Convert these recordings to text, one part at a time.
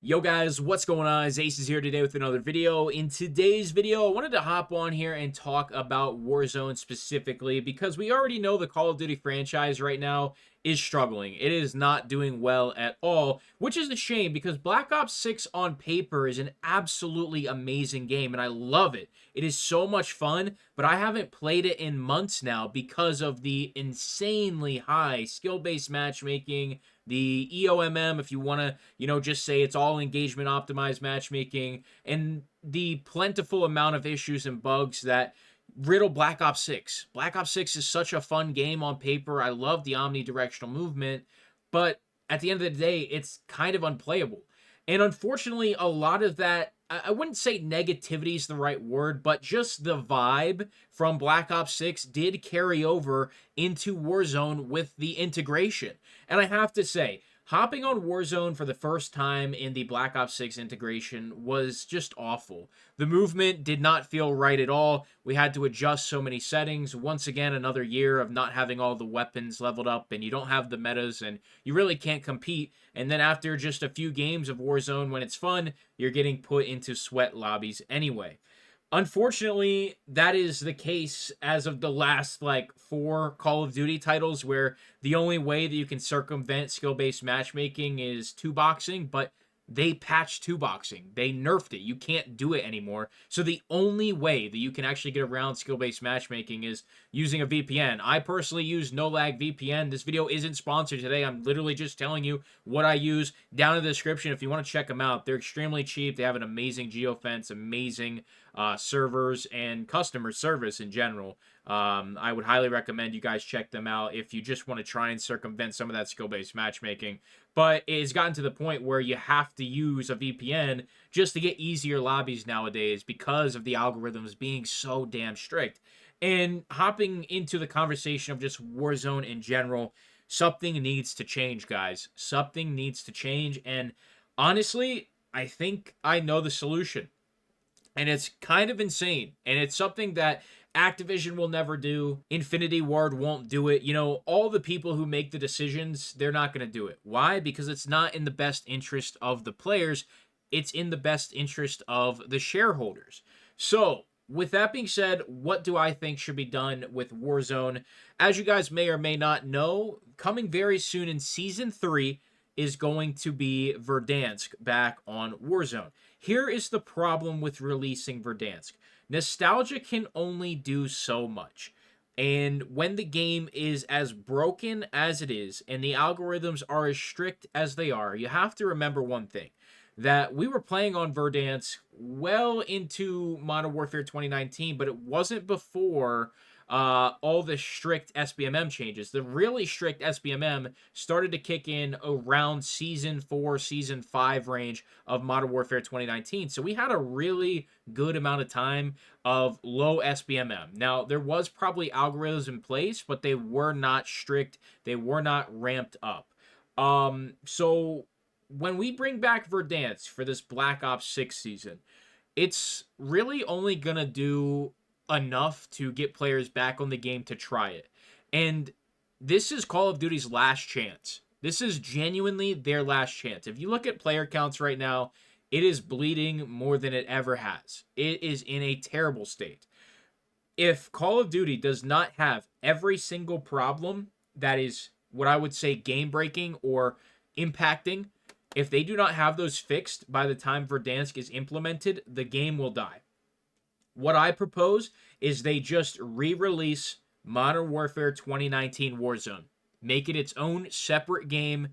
Yo guys, what's going on? Ace is here today with another video. In today's video, I wanted to hop on here and talk about Warzone specifically because we already know the Call of Duty franchise right now is struggling. It is not doing well at all, which is a shame because Black Ops 6 on paper is an absolutely amazing game and I love it. It is so much fun, but I haven't played it in months now because of the insanely high skill-based matchmaking, the EOMM, if you want to, just say it's all engagement optimized matchmaking, and the plentiful amount of issues and bugs that riddle Black Ops 6. Black Ops 6 is such a fun game on paper. I love the omnidirectional movement, but at the end of the day, it's kind of unplayable. And unfortunately, a lot of that, I wouldn't say negativity is the right word, but just the vibe from Black Ops 6 did carry over into Warzone with the integration. And I have to say, hopping on Warzone for the first time in the Black Ops 6 integration was just awful. The movement did not feel right at all. We had to adjust so many settings. Once again, another year of not having all the weapons leveled up, and you don't have the metas, and you really can't compete. And then after just a few games of Warzone, when it's fun, you're getting put into sweat lobbies anyway. Unfortunately, that is the case as of the last like 4 Call of Duty titles where the only way that you can circumvent skill-based matchmaking is two-boxing, but they patched two-boxing. They nerfed it. You can't do it anymore. So the only way that you can actually get around skill-based matchmaking is using a VPN. I personally use NoLagVPN. This video isn't sponsored today. I'm literally just telling you what I use down in the description if you want to check them out. They're extremely cheap. They have an amazing geofence, amazing servers, and customer service in general. I would highly recommend you guys check them out if you just want to try and circumvent some of that skill-based matchmaking. But it's gotten to the point where you have to use a VPN just to get easier lobbies nowadays because of the algorithms being so damn strict. And hopping into the conversation of just Warzone in general, something needs to change, guys. Something needs to change. And honestly, I think I know the solution. And it's kind of insane. And it's something that Activision will never do. Infinity Ward won't do it. All the people who make the decisions, they're not going to do it. Why? Because it's not in the best interest of the players. It's in the best interest of the shareholders. So, with that being said, what do I think should be done with Warzone? As you guys may or may not know, coming very soon in Season 3 is going to be Verdansk back on Warzone. Here is the problem with releasing Verdansk. Nostalgia can only do so much. And when the game is as broken as it is, and the algorithms are as strict as they are, you have to remember one thing. That we were playing on Verdansk well into Modern Warfare 2019, but it wasn't before all the strict SBMM changes. The really strict SBMM started to kick in around Season 4, Season 5 range of Modern Warfare 2019. So we had a really good amount of time of low SBMM. Now, there was probably algorithms in place, but they were not strict. They were not ramped up. So when we bring back Verdansk for this Black Ops 6 season, it's really only going to do enough to get players back on the game to try it. And this is Call of Duty's last chance. This is genuinely their last chance. If you look at player counts right now, it is bleeding more than it ever has. It is in a terrible state. If Call of Duty does not have every single problem that is what I would say game breaking or impacting, if they do not have those fixed by the time Verdansk is implemented, the game will die. What I propose is they just re-release Modern Warfare 2019 Warzone. Make it its own separate game.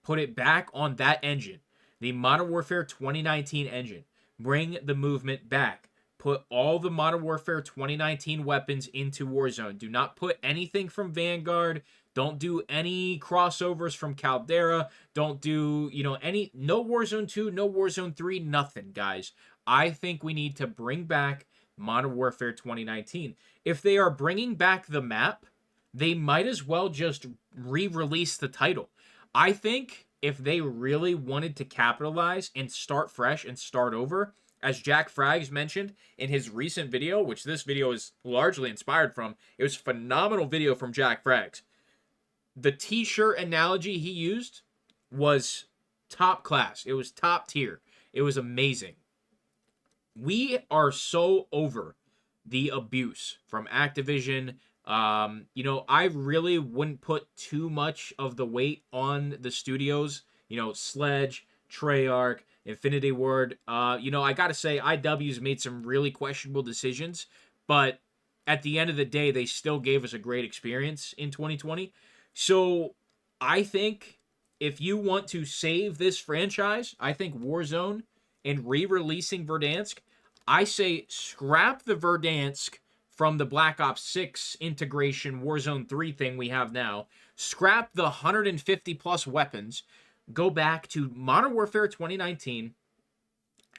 Put it back on that engine. The Modern Warfare 2019 engine. Bring the movement back. Put all the Modern Warfare 2019 weapons into Warzone. Do not put anything from Vanguard. Don't do any crossovers from Caldera. Don't do, no Warzone 2, no Warzone 3, nothing, guys. I think we need to bring back Modern Warfare 2019. If they are bringing back the map, they might as well just re-release the title. I think if they really wanted to capitalize and start fresh and start over, as Jack Frags mentioned in his recent video, which this video is largely inspired from, it was a phenomenal video from Jack Frags. The t-shirt analogy he used was top class. It was top tier. It was amazing. We are so over the abuse from Activision. I really wouldn't put too much of the weight on the studios. Sledge, Treyarch, Infinity Ward. I gotta say, IW's made some really questionable decisions, but at the end of the day, they still gave us a great experience in 2020. So I think if you want to save this franchise, I think Warzone and re-releasing Verdansk, I say scrap the Verdansk from the Black Ops 6 integration Warzone 3 thing we have now. Scrap the 150 plus weapons. Go back to Modern Warfare 2019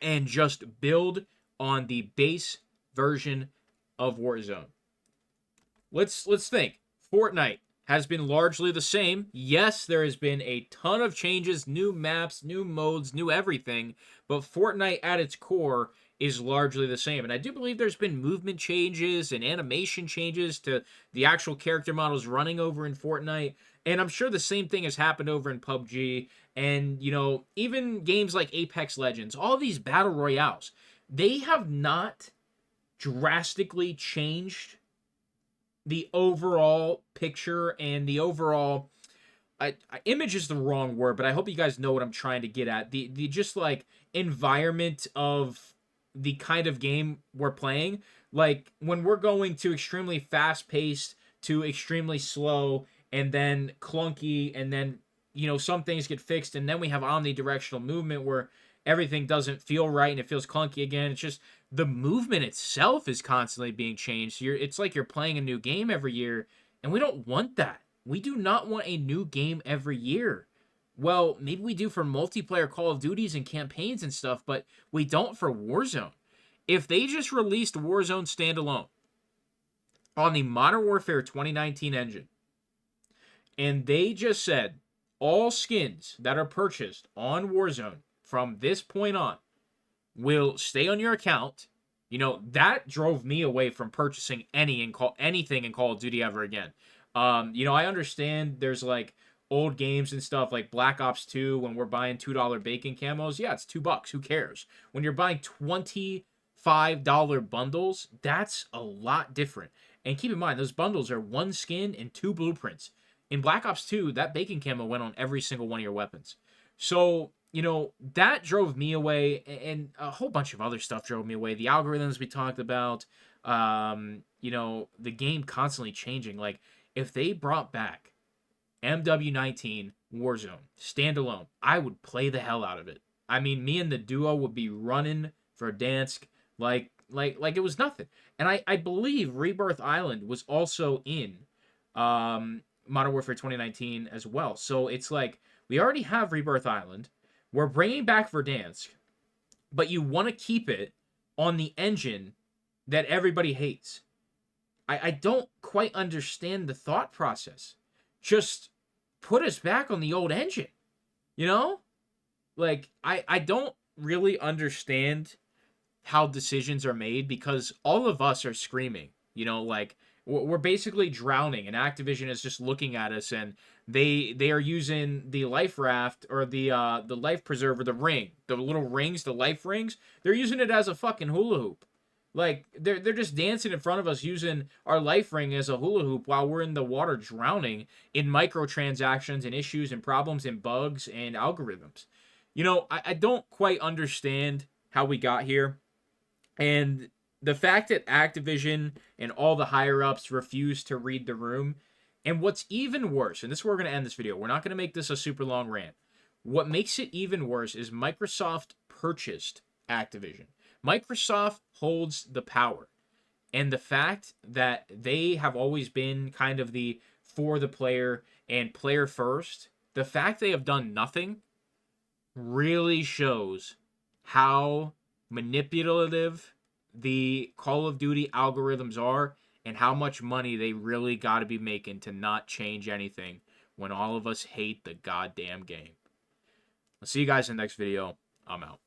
and just build on the base version of Warzone. Let's think. Fortnite has been largely the same. Yes, there has been a ton of changes, new maps, new modes, new everything, but Fortnite at its core is largely the same. And I do believe there's been movement changes and animation changes to the actual character models running over in Fortnite. And I'm sure the same thing has happened over in PUBG. And, even games like Apex Legends, all these battle royales, they have not drastically changed the overall picture and the overall image is the wrong word, but I hope you guys know what I'm trying to get at. The just like environment of the kind of game we're playing. Like when we're going to extremely fast paced to extremely slow and then clunky, and then some things get fixed, and then we have omnidirectional movement where everything doesn't feel right and it feels clunky again. It's just the movement itself is constantly being changed. It's like you're playing a new game every year, and we don't want that. We do not want a new game every year. Well, maybe we do for multiplayer Call of Duties and campaigns and stuff, but we don't for Warzone. If they just released Warzone standalone on the Modern Warfare 2019 engine, and they just said all skins that are purchased on Warzone from this point on will stay on your account, that drove me away from purchasing anything in Call of Duty ever again. I understand there's like old games and stuff like Black Ops 2 when we're buying $2 bacon camos. Yeah, it's $2. Who cares? When you're buying $25 bundles, that's a lot different. And keep in mind, those bundles are one skin and 2 blueprints. In Black Ops 2, that bacon camo went on every single one of your weapons. So, that drove me away, and a whole bunch of other stuff drove me away. The algorithms we talked about, the game constantly changing. Like, if they brought back MW19 Warzone standalone, I would play the hell out of it. I mean, me and the duo would be running Verdansk like it was nothing. And I believe Rebirth Island was also in Modern Warfare 2019 as well. So it's like, we already have Rebirth Island. We're bringing back Verdansk, but you want to keep it on the engine that everybody hates. I don't quite understand the thought process. Just put us back on the old engine, Like, I don't really understand how decisions are made, because all of us are screaming, like, we're basically drowning, and Activision is just looking at us, and they are using the life raft or the life preserver, the ring, the little rings, the life rings. They're using it as a fucking hula hoop. Like, they're just dancing in front of us using our life ring as a hula hoop while we're in the water drowning in microtransactions and issues and problems and bugs and algorithms. I don't quite understand how we got here. And the fact that Activision and all the higher-ups refuse to read the room. And what's even worse, and this is where we're going to end this video. We're not going to make this a super long rant. What makes it even worse is Microsoft purchased Activision. Microsoft holds the power. And the fact that they have always been kind of the for the player and player first, the fact they have done nothing really shows how manipulative the Call of Duty algorithms are and how much money they really got to be making to not change anything when all of us hate the goddamn game. I'll see you guys in the next video. I'm out.